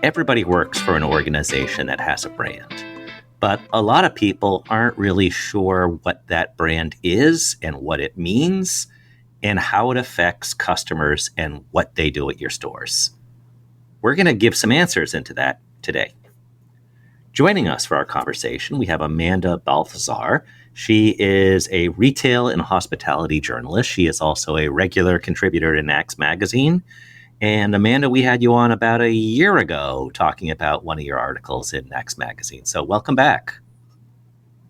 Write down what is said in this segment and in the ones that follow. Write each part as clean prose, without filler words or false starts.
Everybody works for an organization that has a brand, but a lot of people aren't really sure what that brand is and what it means and how it affects customers and what they do at your stores. We're going to give some answers into that today. Joining us for our conversation, we have Amanda Baltazar. She is a retail and hospitality journalist. She is also a regular contributor to NACS Magazine. And Amanda, we had you on about a year ago talking about one of your articles in NACS Magazine. So welcome back.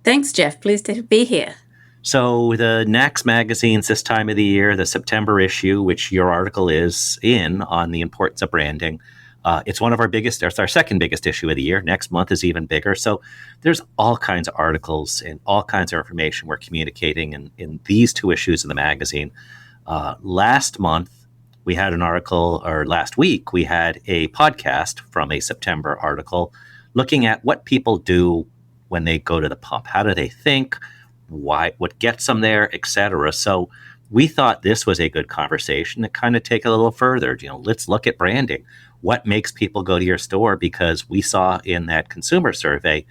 Thanks, Jeff. Pleased to be here. So the NACS Magazine's this time of the year, the September issue, which your article is in on the importance of branding. It's one of our biggest, it's our second biggest issue of the year. Next month is even bigger. So there's all kinds of articles and all kinds of information we're communicating in these two issues of the magazine. Last month, we had an article, or last week, we had a podcast from a September article looking at what people do when they go to the pump. How do they think? Why? What gets them there, etc. So we thought this was a good conversation to kind of take a little further. Let's look at branding. What makes people go to your store? Because we saw in that consumer survey,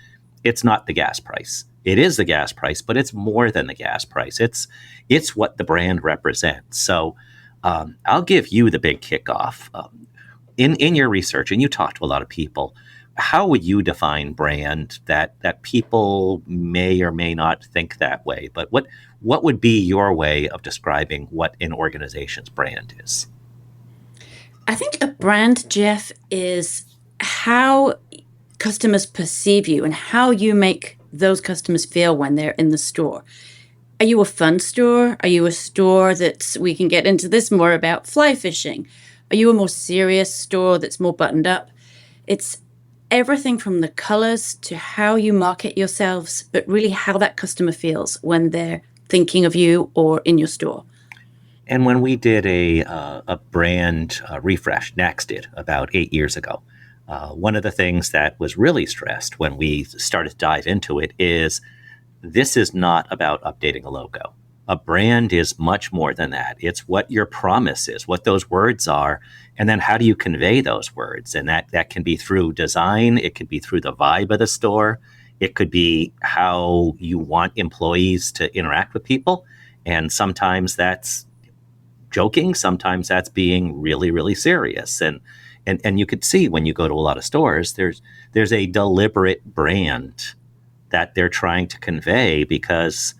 it's not the gas price. It is the gas price, but it's more than the gas price. It's what the brand represents. So I'll give you the big kickoff. In your research, and you talked to a lot of people, how would you define brand that people may or may not think that way? But what would be your way of describing what an organization's brand is? I think a brand, Jeff, is how customers perceive you and how you make those customers feel when they're in the store. Are you a fun store? Are you a store we can get into this more about fly fishing? Are you a more serious store that's more buttoned up? It's everything from the colors to how you market yourselves, but really how that customer feels when they're thinking of you or in your store. And when we did a brand refresh, NACS did about 8 years ago, one of the things that was really stressed when we started to dive into it is this is not about updating a logo. A brand is much more than that. It's what your promise is, what those words are, and then how do you convey those words? And that can be through design. It could be through the vibe of the store. It could be how you want employees to interact with people. And sometimes that's joking. Sometimes that's being really, really serious. And you could see when you go to a lot of stores, there's a deliberate brand that they're trying to convey, because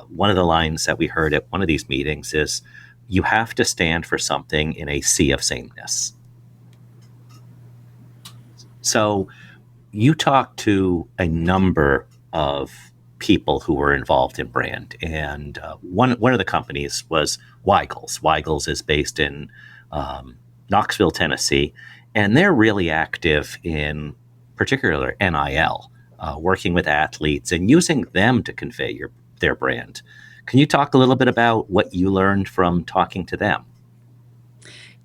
one of the lines that we heard at one of these meetings is, you have to stand for something in a sea of sameness. So you talked to a number of people who were involved in brand, and one of the companies was Weigel's. Weigel's is based in Knoxville, Tennessee, and they're really active in particular NIL. Working with athletes and using them to convey their brand. Can you talk a little bit about what you learned from talking to them?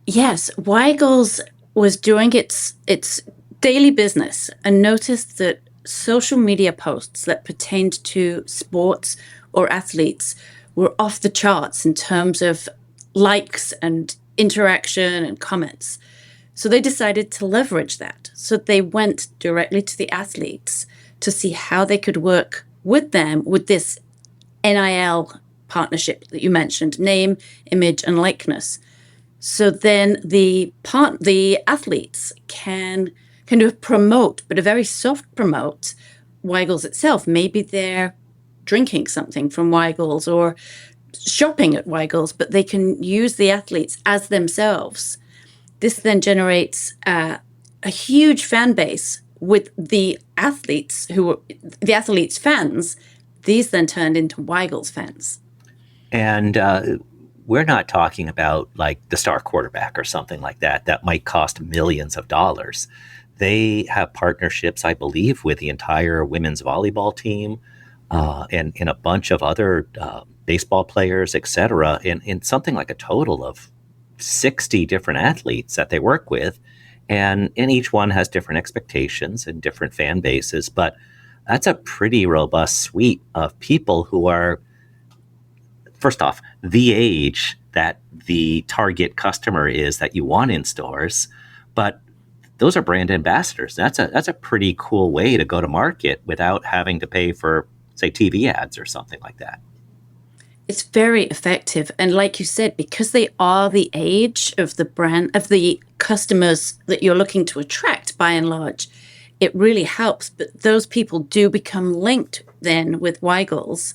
Yes, Weigel's was doing its daily business and noticed that social media posts that pertained to sports or athletes were off the charts in terms of likes and interaction and comments. So they decided to leverage that. So they went directly to the athletes to see how they could work with them with this NIL partnership that you mentioned, name, image, and likeness. So then the athletes can kind of promote, but a very soft promote, Weigel's itself. Maybe they're drinking something from Weigel's or shopping at Weigel's, but they can use the athletes as themselves. This then generates a huge fan base with the athletes fans. These then turned into Weigel's fans. And we're not talking about like the star quarterback or something like that might cost millions of dollars. They have partnerships, I believe, with the entire women's volleyball team and a bunch of other baseball players, et cetera, in something like a total of 60 different athletes that they work with. And each one has different expectations and different fan bases, but that's a pretty robust suite of people who are, first off, the age that the target customer is that you want in stores, but those are brand ambassadors. That's a pretty cool way to go to market without having to pay for, say, TV ads or something like that. It's very effective. And like you said, because they are the age of the brand, of the customers that you're looking to attract by and large, it really helps. But those people do become linked then with Weigel's.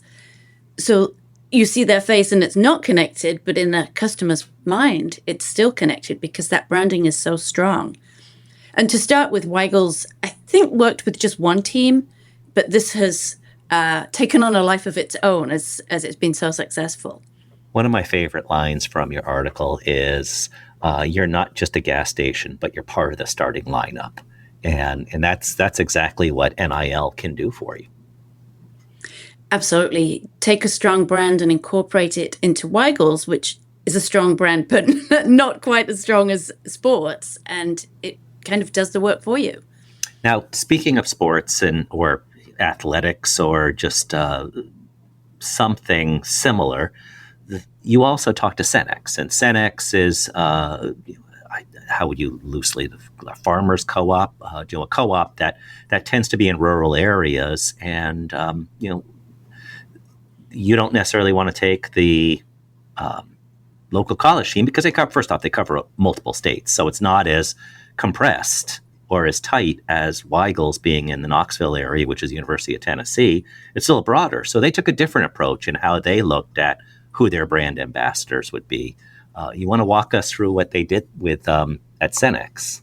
So you see their face and it's not connected, but in the customer's mind, it's still connected because that branding is so strong. And to start with, Weigel's, I think, worked with just one team, but this has taken on a life of its own as it's been so successful. One of my favorite lines from your article is, you're not just a gas station, but you're part of the starting lineup. And that's exactly what NIL can do for you. Absolutely. Take a strong brand and incorporate it into Weigel's, which is a strong brand, but not quite as strong as sports. And it kind of does the work for you. Now, speaking of sports or athletics or just something similar, you also talk to NACS. And NACS is, how would you loosely, a farmers co-op, a co-op that tends to be in rural areas. And, you don't necessarily want to take the local college team because they cover multiple states. So it's not as compressed or as tight as Weigel's being in the Knoxville area, which is the University of Tennessee. It's still broader. So they took a different approach in how they looked at who their brand ambassadors would be. You want to walk us through what they did with at NACS?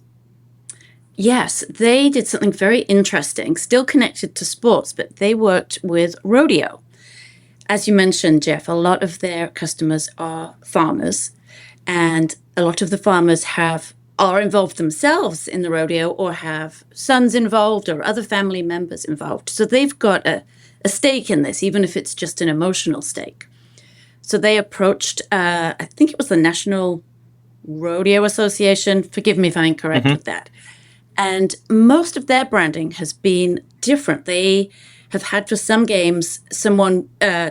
Yes, they did something very interesting, still connected to sports, but they worked with rodeo. As you mentioned, Jeff, a lot of their customers are farmers, and a lot of the farmers are involved themselves in the rodeo or have sons involved or other family members involved. So they've got a stake in this, even if it's just an emotional stake. So they approached, I think it was the National Rodeo Association. Forgive me if I'm incorrect with that. And most of their branding has been different. They have had for some games someone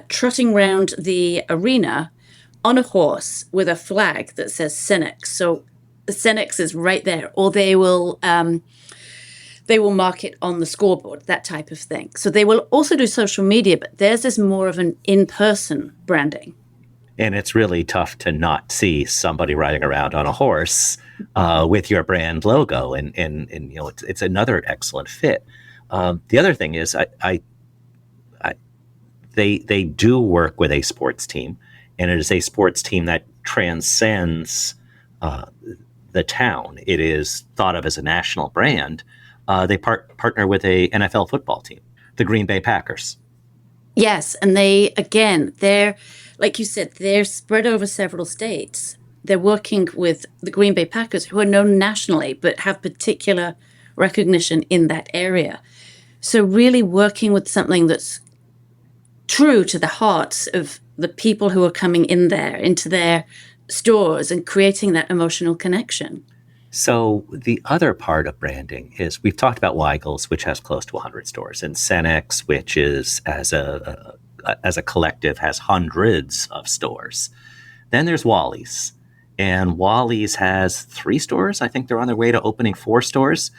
trotting around the arena on a horse with a flag that says NACS. So the NACS is right there, or they will mark it on the scoreboard, that type of thing. So they will also do social media, but theirs is more of an in-person branding. And it's really tough to not see somebody riding around on a horse with your brand logo, and it's another excellent fit. The other thing is, they do work with a sports team, and it is a sports team that transcends the town. It is thought of as a national brand. They partner with a NFL football team, the Green Bay Packers. Yes, and they're, like you said, they're spread over several states. They're working with the Green Bay Packers, who are known nationally, but have particular recognition in that area. So really working with something that's true to the hearts of the people who are coming in there, into their stores, and creating that emotional connection. So the other part of branding is, we've talked about Weigel's, which has close to 100 stores, and NACS, which is as a collective has hundreds of stores. Then there's Wally's, and Wally's has 3 stores. I think they're on their way to opening 4 stores,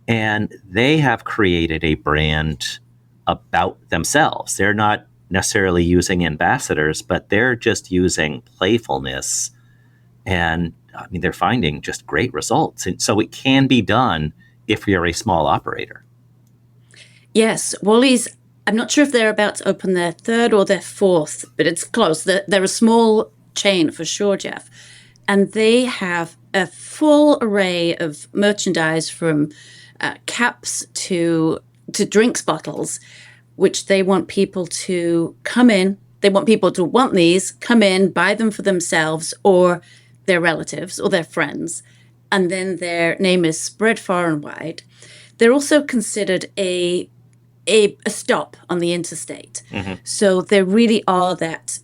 and they have created a brand about themselves. They're not necessarily using ambassadors, but they're just using playfulness, and I mean, they're finding just great results. And so it can be done if you're a small operator. Yes, Wally's, I'm not sure if they're about to open their 3rd or their 4th, but it's close. They're a small chain for sure, Jeff. And they have a full array of merchandise, from caps to drinks bottles, which they want people to come in. They want people to want these, come in, buy them for themselves or their relatives or their friends, and then their name is spread far and wide. They're also considered a stop on the interstate. Mm-hmm. So they really are that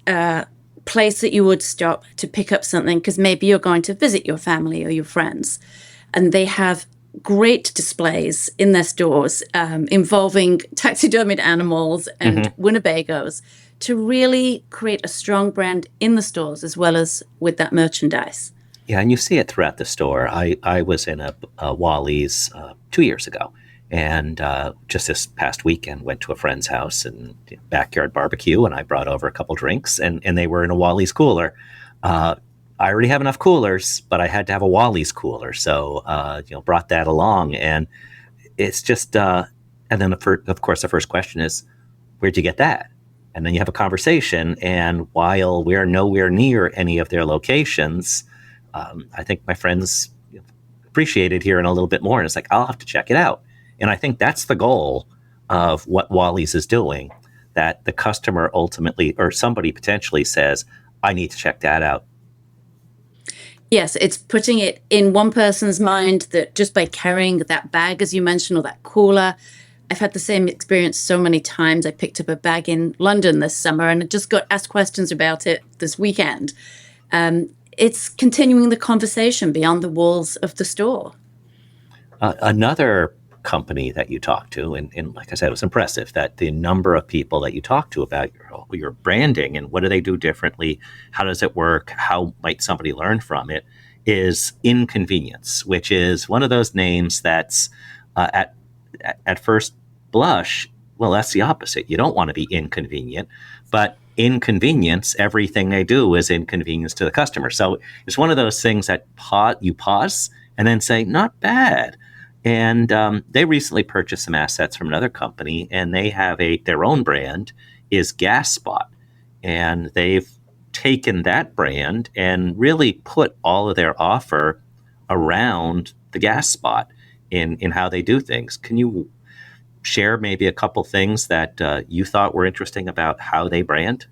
place that you would stop to pick up something, because maybe you're going to visit your family or your friends. And they have great displays in their stores involving taxidermied animals and Winnebagos, to really create a strong brand in the stores as well as with that merchandise. Yeah, and you see it throughout the store. I was in a Wally's 2 years ago, and just this past weekend went to a friend's house and backyard barbecue, and I brought over a couple drinks, and they were in a Wally's cooler. Uh, I already have enough coolers, but I had to have a Wally's cooler, so brought that along, and it's just. And then of course the first question is, where'd you get that? And then you have a conversation, and while we're nowhere near any of their locations, I think my friends appreciated hearing a little bit more. And it's like, I'll have to check it out. And I think that's the goal of what Wally's is doing, that the customer ultimately, or somebody potentially says, I need to check that out. Yes, it's putting it in one person's mind that just by carrying that bag, as you mentioned, or that cooler. I've had the same experience so many times. I picked up a bag in London this summer and I just got asked questions about it this weekend. It's continuing the conversation beyond the walls of the store. Another company that you talked to, and like I said, it was impressive that the number of people that you talked to about your branding and what do they do differently, how does it work, how might somebody learn from it, is Inconvenience, which is one of those names that's at first blush, well, that's the opposite. You don't want to be inconvenient, but inconvenience, everything they do is inconvenience to the customer. So it's one of those things that you pause and then say, not bad. And they recently purchased some assets from another company, and they have their own brand is Gas Spot, and they've taken that brand and really put all of their offer around the gas spot in how they do things. Can you share maybe a couple things that you thought were interesting about how they brand?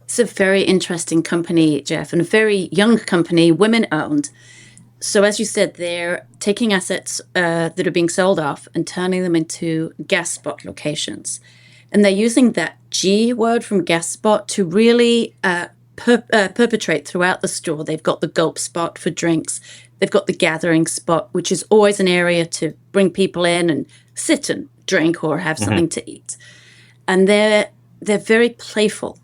It's a very interesting company, Jeff, and a very young company, women owned. So, as you said, they're taking assets that are being sold off and turning them into gas spot locations. And they're using that G word from gas spot to really perpetrate throughout the store. They've got the gulp spot for drinks. They've got the gathering spot, which is always an area to bring people in and sit and drink or have something to eat. And they're very playful.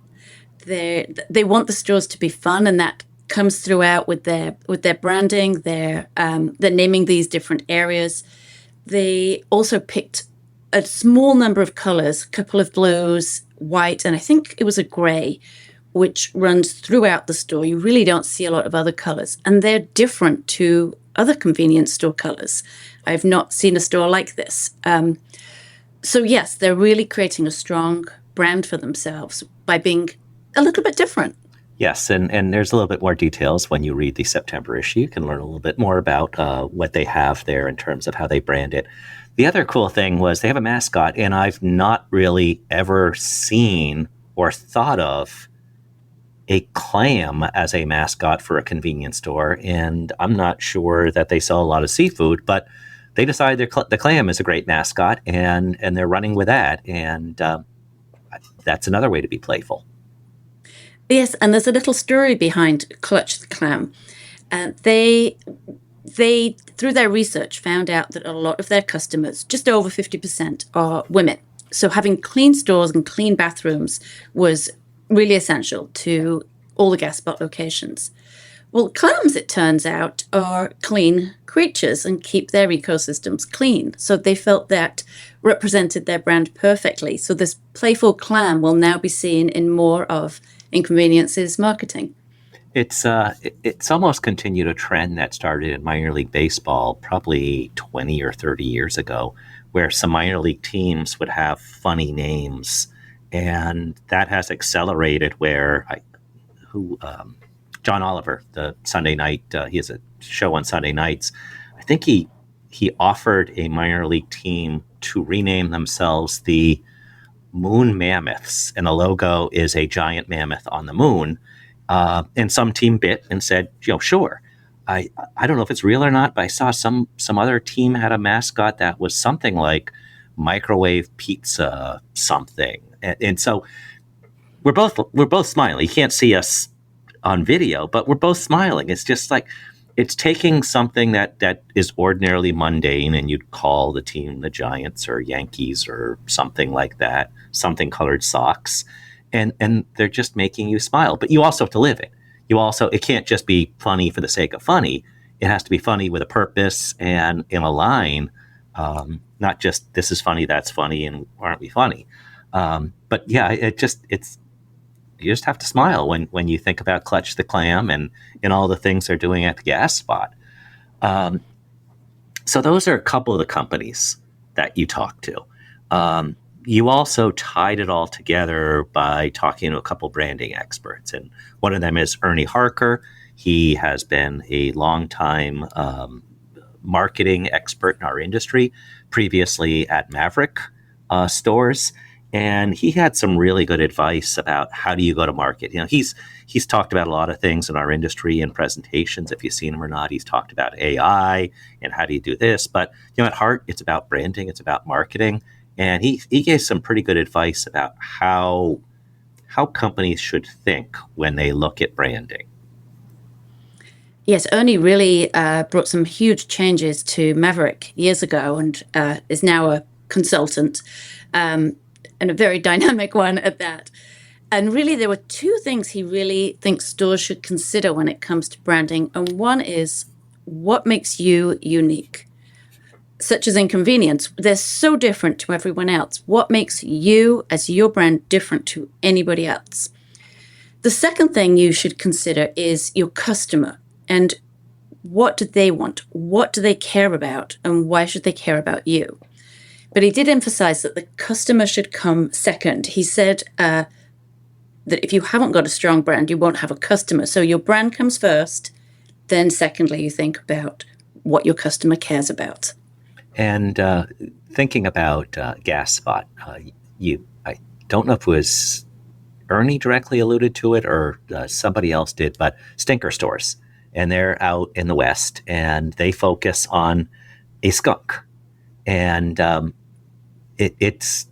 They want the stores to be fun, and that comes throughout with their branding. They're naming these different areas. They also picked a small number of colors, a couple of blues, white, and I think it was a gray, which runs throughout the store. You really don't see a lot of other colors, and they're different to other convenience store colors. I've not seen a store like this. So yes, they're really creating a strong brand for themselves by being a little bit different. Yes, and there's a little bit more details when you read the September issue. You can learn a little bit more about what they have there in terms of how they brand it. The other cool thing was they have a mascot, and I've not really ever seen or thought of a clam as a mascot for a convenience store. And I'm not sure that they sell a lot of seafood, but they decided the clam is a great mascot, and they're running with that. And that's another way to be playful. Yes, and there's a little story behind Clutch the Clam. They through their research found out that a lot of their customers, just over 50%, are women. So having clean stores and clean bathrooms was really essential to all the gas spot locations. Well, clams, it turns out, are clean creatures and keep their ecosystems clean. So they felt that represented their brand perfectly. So this playful clam will now be seen in more of Inconvenience's marketing. It's almost continued a trend that started in minor league baseball probably 20 or 30 years ago, where some minor league teams would have funny names, and that has accelerated. John Oliver, the Sunday night, he has a show on Sunday nights. I think he offered a minor league team to rename themselves the Moon Mammoths, and the logo is a giant mammoth on the moon. And some team bit and said, sure. I don't know if it's real or not, but I saw some other team had a mascot that was something like microwave pizza something. And so we're both smiling. You can't see us on video, but we're both smiling. It's just like, it's taking something that is ordinarily mundane, and you'd call the team the Giants or Yankees or something like that, something colored socks, and they're just making you smile. But you also have to live it. it can't just be funny for the sake of funny. It has to be funny with a purpose and in a line, not just this is funny, that's funny, and aren't we funny? But yeah, it's you just have to smile when you think about Clutch the Clam and all the things they're doing at the gas spot. Um, so those are a couple of the companies that you talk to. You also tied it all together by talking to a couple branding experts, and one of them is Ernie Harker. He has been a longtime marketing expert in our industry, previously at Maverick stores, and he had some really good advice about how do you go to market. He's talked about a lot of things in our industry and presentations. If you've seen him or not, he's talked about AI and how do you do this. But at heart, it's about branding, it's about marketing, and he gave some pretty good advice about how companies should think when they look at branding. Yes, Ernie really brought some huge changes to Maverick years ago, and is now a consultant, and a very dynamic one at that. And really, there were two things he really thinks stores should consider when it comes to branding. And one is what makes you unique, such as inconvenience. They're so different to everyone else. What makes you, as your brand, different to anybody else? The second thing you should consider is your customer. And what do they want? What do they care about? And why should they care about you? But he did emphasize that the customer should come second. He said that if you haven't got a strong brand, you won't have a customer. So your brand comes first. Then secondly, you think about what your customer cares about. And thinking about Gas Spot, I don't know if it was Ernie directly alluded to it or somebody else did, but Stinker stores. And they're out in the West, and they focus on a skunk. And it's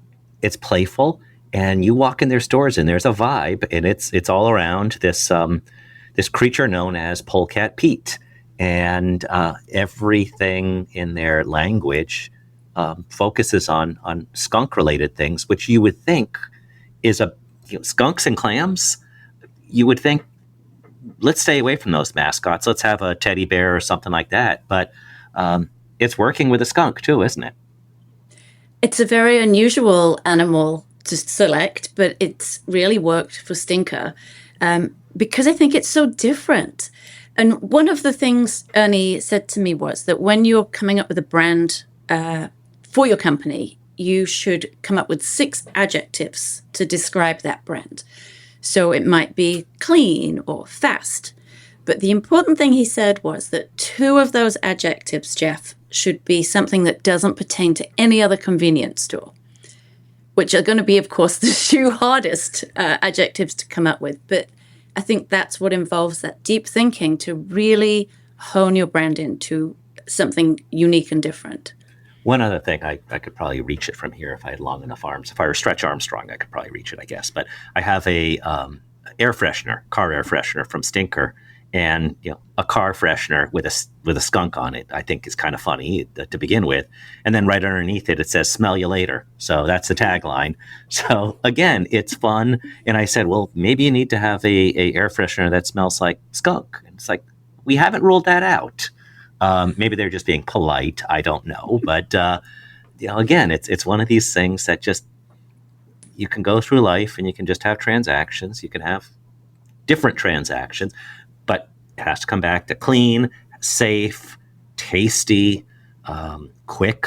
playful, and you walk in their stores, and there's a vibe, and it's all around this creature known as Polecat Pete. And everything in their language focuses on skunk-related things, which you would think is skunks and clams. You would think, let's stay away from those mascots. Let's have a teddy bear or something like that. But it's working with a skunk too, isn't it? It's a very unusual animal to select, but it's really worked for Stinker because I think it's so different. And one of the things Ernie said to me was that when you're coming up with a brand for your company, you should come up with 6 adjectives to describe that brand. So it might be clean or fast. But the important thing he said was that 2 of those adjectives, Jeff, should be something that doesn't pertain to any other convenience store, which are going to be, of course, the 2 hardest adjectives to come up with. But I think that's what involves that deep thinking to really hone your brand into something unique and different. One other thing, I could probably reach it from here if I had long enough arms. If I were Stretch Armstrong, I could probably reach it, I guess. But I have a car air freshener from Stinker, and a car freshener with a skunk on it. I think is kind of funny to begin with, and then right underneath it says "Smell you later." So that's the tagline. So again, it's fun. And I said, well, maybe you need to have a air freshener that smells like skunk. And it's like, we haven't ruled that out. Maybe they're just being polite. I don't know. But, again, it's one of these things that just, you can go through life and you can just have transactions. You can have different transactions, but it has to come back to clean, safe, tasty, quick,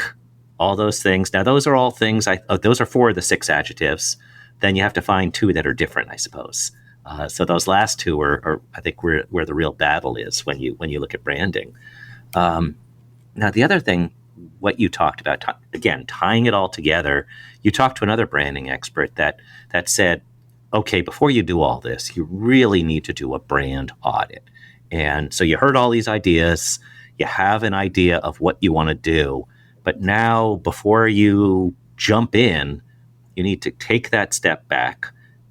all those things. Now, those are all things, those are 4 of the 6 adjectives. Then you have to find 2 that are different, I suppose. So those last 2 are I think, where the real battle is when you look at branding. Now, the other thing, what you talked about, again, tying it all together, you talked to another branding expert that said, okay, before you do all this, you really need to do a brand audit. And so you heard all these ideas, you have an idea of what you want to do, but now before you jump in, you need to take that step back,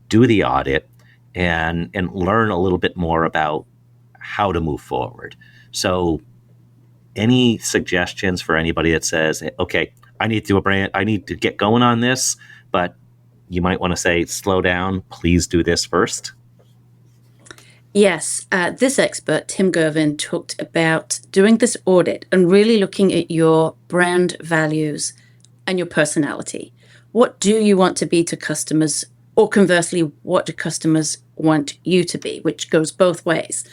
do the audit, and learn a little bit more about how to move forward. So any suggestions for anybody that says, okay, I need to do a brand, I need to get going on this, but you might want to say, slow down, please do this first? Yes, this expert, Tim Gervin, talked about doing this audit and really looking at your brand values and your personality. What do you want to be to customers? Or conversely, what do customers want you to be, which goes both ways.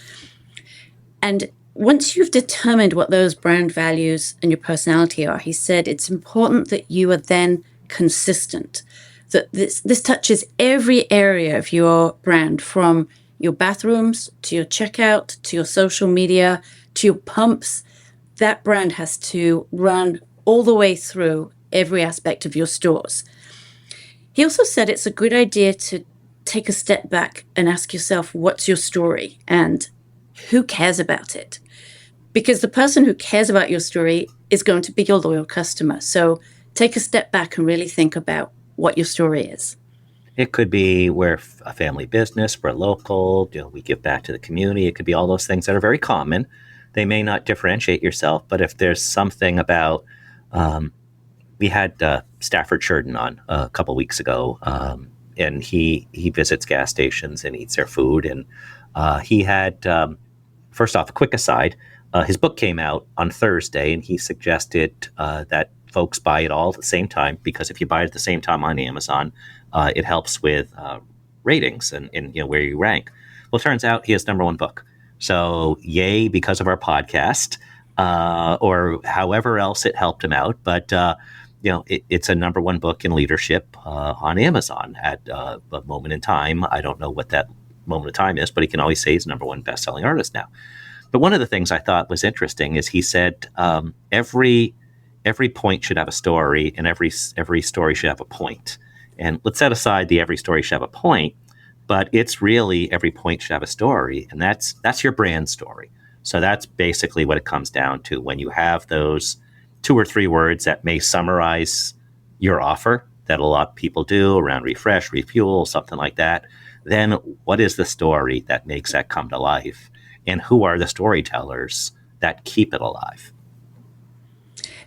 And once you've determined what those brand values and your personality are, he said it's important that you are then consistent, that this touches every area of your brand, from your bathrooms to your checkout to your social media to your pumps. That brand has to run all the way through every aspect of your stores. He also said it's a good idea to take a step back and ask yourself, what's your story and who cares about it? Because the person who cares about your story is going to be your loyal customer. So take a step back and really think about what your story is. It could be we're a family business, we're local, we give back to the community. It could be all those things that are very common. They may not differentiate yourself, but if there's something about, we had Stafford Sheridan on a couple weeks ago, and he visits gas stations and eats their food. And he had, first off, a quick aside, his book came out on Thursday, and he suggested that folks buy it all at the same time, because if you buy it at the same time on Amazon, it helps with ratings and where you rank. Well, it turns out he has number one book. So yay, because of our podcast, or however else it helped him out. But it's a number one book in leadership on Amazon at a moment in time. I don't know what that moment of time is, but he can always say he's number one best-selling artist now. But one of the things I thought was interesting is he said every point should have a story, and every story should have a point. And let's set aside the every story should have a point, but it's really every point should have a story, and that's your brand story. So that's basically what it comes down to. When you have those 2 or 3 words that may summarize your offer, that a lot of people do around refresh, refuel, something like that, then what is the story that makes that come to life? And who are the storytellers that keep it alive?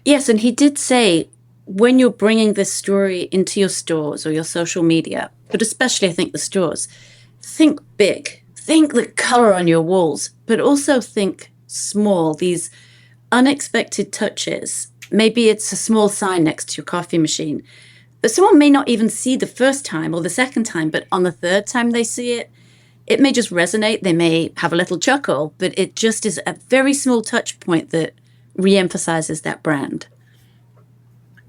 Yes, and he did say, when you're bringing this story into your stores or your social media, but especially I think the stores, think big. Think the color on your walls, but also think small, these unexpected touches. Maybe it's a small sign next to your coffee machine that someone may not even see the first time or the second time, but on the third time they see it, it may just resonate. They may have a little chuckle, but it just is a very small touch point that reemphasizes that brand.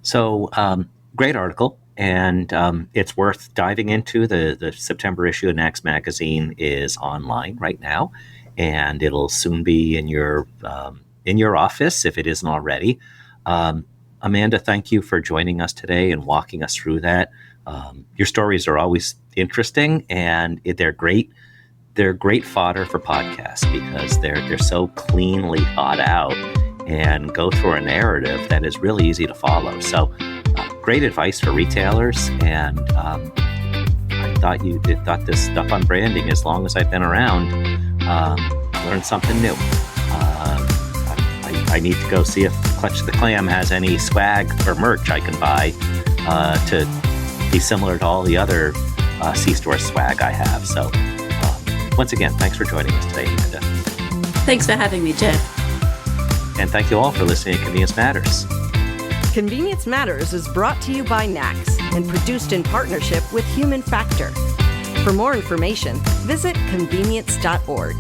So great article, and it's worth diving into. The September issue of NACS Magazine is online right now, and it'll soon be in your office if it isn't already. Amanda, thank you for joining us today and walking us through that. Your stories are always interesting, and they're great. They're great fodder for podcasts because they're so cleanly thought out and go through a narrative that is really easy to follow. So great advice for retailers. And I thought this stuff on branding, as long as I've been around, learned something new. I need to go see if Clutch the Clam has any swag or merch I can buy to be similar to all the other C-store swag I have. So once again, thanks for joining us today, Amanda. Thanks for having me, Jeff. And thank you all for listening to Convenience Matters. Convenience Matters is brought to you by NACS and produced in partnership with Human Factor. For more information, visit convenience.org.